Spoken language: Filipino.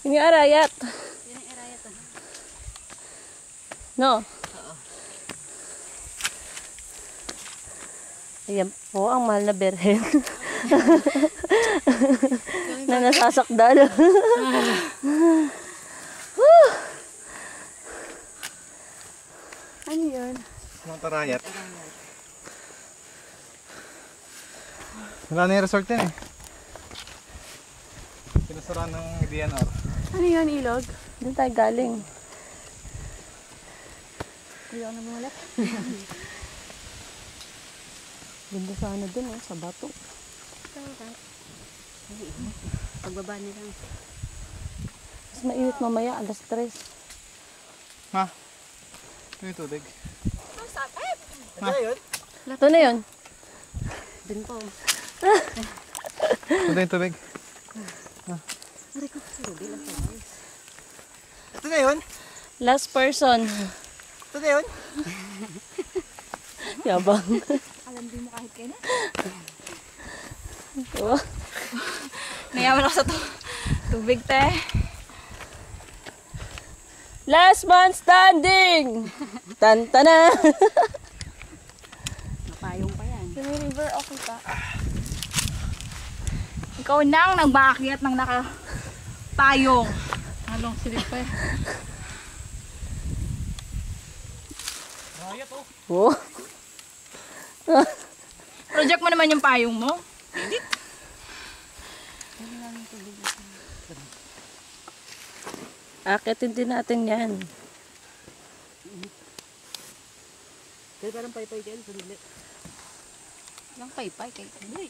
Yung arayat. Yan ang arayat. No? Oo. Ayan po ang mahal na berhen. Na nasasakdal. Ano yun? Mga tarayat. Wala na yung resort din eh. Pinasara ng DNR. Ano yun, ilog? Doon tayo galing. Ayaw na mulat. Ganda sana dun sa bato. Pagbaba na lang. Mas mainit mamaya, alas 3. Ha? Ito yung tubig. Ito yun? Ito na yun. Dun po. Ito yung tubig. Aray ko, surubi lang sa mais. Ito na yun? Last person. Ito na yun? Yabang. Alam din mo kahit kailan. Oh. Nayaman ako sa tubig, te. Last man standing! Tantana! Napayong pa yan. May river, okay ka? Ikaw nang nagbakyat ng nakapayong. Halong silip pa eh. Oh. Project mo naman yung payong mo. Akitin din natin yan. Kaya parang paypay dyan, sandali. Lang paypay, kay hindi.